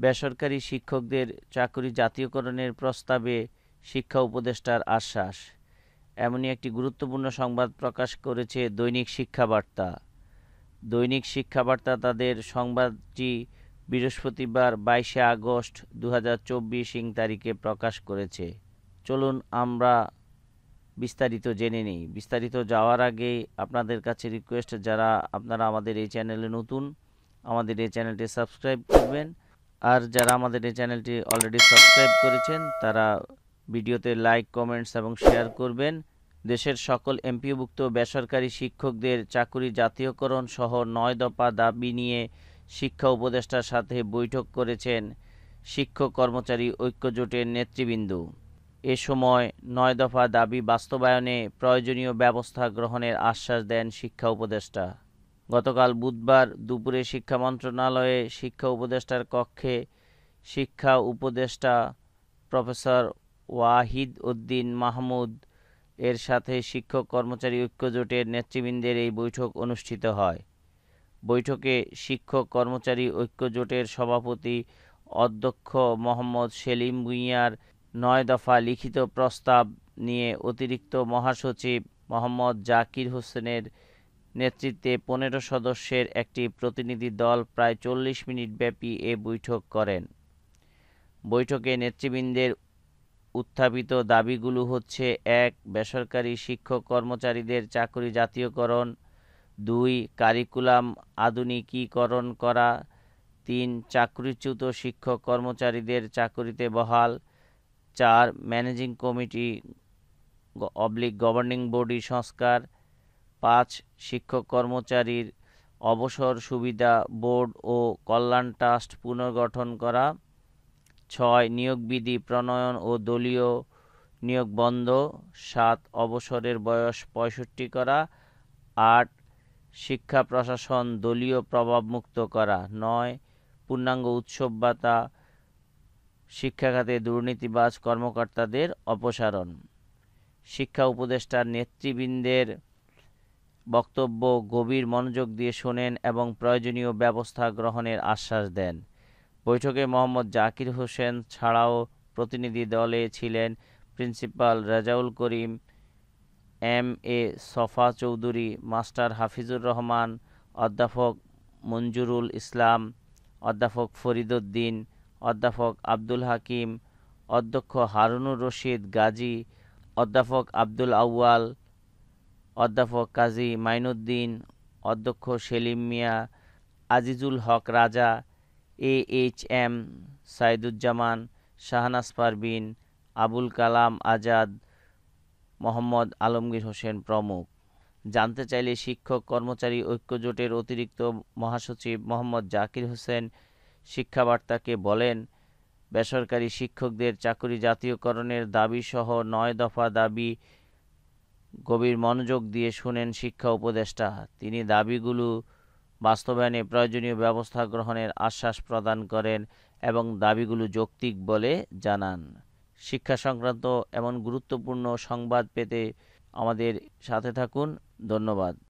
বেসরকারি শিক্ষকদের চাকরি জাতীয়করণের প্রস্তাবে শিক্ষা উপদেষ্টার আশ্বাস। এমনই একটি গুরুত্বপূর্ণ সংবাদ প্রকাশ করেছে দৈনিক শিক্ষাবার্তা। দৈনিক শিক্ষাবার্তা তাদের সংবাদটি বৃহস্পতিবার 22শে আগস্ট 2024 ইং তারিখে প্রকাশ করেছে। চলুন আমরা বিস্তারিত জেনে নিই। বিস্তারিত যাওয়ার আগে আপনাদের কাছে রিকোয়েস্ট, যারা আপনারা আমাদের এই চ্যানেলে নতুন, আমাদের এই চ্যানেলটি সাবস্ক্রাইব করবেন। আর যারা আমাদের এই চ্যানেলটি অলরেডি সাবস্ক্রাইব করেছেন তারা ভিডিওতে লাইক, কমেন্টস এবং শেয়ার করবেন। দেশের সকল এমপিওভুক্ত বেসরকারি শিক্ষকদের চাকরি জাতীয়করণ সহ 9 দফা দাবি নিয়ে শিক্ষা উপদেষ্টার সাথে বৈঠক করেছেন শিক্ষক কর্মচারী ঐক্যজোটের নেতৃবৃন্দ। এ সময় 9 দফা দাবি বাস্তবায়নে প্রয়োজনীয় ব্যবস্থা গ্রহণের আশ্বাস দেন শিক্ষা উপদেষ্টা। গতকাল বুধবার দুপুরে শিক্ষা মন্ত্রণালয়ে শিক্ষা উপদেষ্টার কক্ষে শিক্ষা উপদেষ্টা প্রফেসর ওয়াহিদ উদ্দিন মাহমুদ এর সাথে শিক্ষক কর্মচারী ঐক্যজোটের নেতৃবৃন্দের এই বৈঠক অনুষ্ঠিত হয়। বৈঠকে শিক্ষক কর্মচারী ঐক্যজোটের সভাপতি অধ্যক্ষ মোহাম্মদ সেলিম ভূঁইয়ার 9 দফা লিখিত প্রস্তাব নিয়ে অতিরিক্ত মহাসচিব মোহাম্মদ জাকির হোসেনের নেতৃত্বে 15 সদস্যের একটি প্রতিনিধি দল প্রায় 40 মিনিট ব্যাপী এ বৈঠক করেন। বৈঠকে নেতৃবৃন্দের উত্থাপিত দাবিগুলো হচ্ছে: 1. বেসরকারি শিক্ষক কর্মচারীদের চাকরি জাতীয়করণ। 2. কারিকুলাম আধুনিকীকরণ করা। 3. চাকরিচ্যুত শিক্ষক কর্মচারীদের চাকরিতে বহাল। 4. ম্যানেজিং কমিটি গভর্নিং বডি সংস্কার। 5. শিক্ষক কর্মচারীর অবসর সুবিধা বোর্ড ও কল্যাণ ট্রাস্ট পুনর্গঠন করা। 6. নিয়োগ বিধি প্রণয়ন ও দলীয় নিয়োগ বন্ধ। 7. অবসরের বয়স 65 করা। 8. শিক্ষা প্রশাসন দলীয় প্রভাবমুক্ত করা। 9. পূর্ণাঙ্গ উৎসব ভাতা। শিক্ষা খাতে দুর্নীতিবাজ কর্মকর্তাদের অপসারণ। শিক্ষা উপদেষ্টার নেতৃবৃন্দের বক্তব্য গভীর মনোযোগ দিয়ে শোনেন এবং প্রয়োজনীয় ব্যবস্থা গ্রহণের আশ্বাস দেন। বৈঠকে মোহাম্মদ জাকির হোসেন ছাড়াও প্রতিনিধি দলে ছিলেন principal Rezaul Karim, M A. Safa Chowdhury, master Hafizur Rahman, অধ্যাপক মঞ্জুরুল ইসলাম, অধ্যাপক ফরিদ উদ্দিন, অধ্যাপক আব্দুল হাকিম, অধ্যক্ষ হারুনুর রশিদ গাজী, অধ্যাপক আব্দুল আউয়াল, অধ্যাপক কাজী মাইনুদ্দিন, অধ্যক্ষ সেলিম মিয়া, আজিজুল হক রাজা, এ.এইচ.এম. সাইদুজ্জামান, শাহনাজ পারভীন, আবুল কালাম আজাদ, মোহাম্মদ আলমগীর হোসেন প্রমুখ। জানতে চাইলে শিক্ষক কর্মচারী ঐক্যজোটের অতিরিক্ত মহাসচিব মোহাম্মদ জাকির হোসেন শিক্ষাবার্তাকে বলেন, বেসরকারি শিক্ষকদের চাকরি জাতীয়করণের দাবিসহ 9 দফা দাবি গভীর মনোযোগ দিয়ে শুনেন শিক্ষা উপদেষ্টা। তিনি দাবিগুলো বাস্তবায়নে প্রয়োজনীয় ব্যবস্থা গ্রহণের আশ্বাস প্রদান করেন এবং দাবিগুলো যৌক্তিক বলে জানান। শিক্ষা সংক্রান্ত এমন গুরুত্বপূর্ণ সংবাদ পেতে আমাদের সাথে থাকুন। ধন্যবাদ।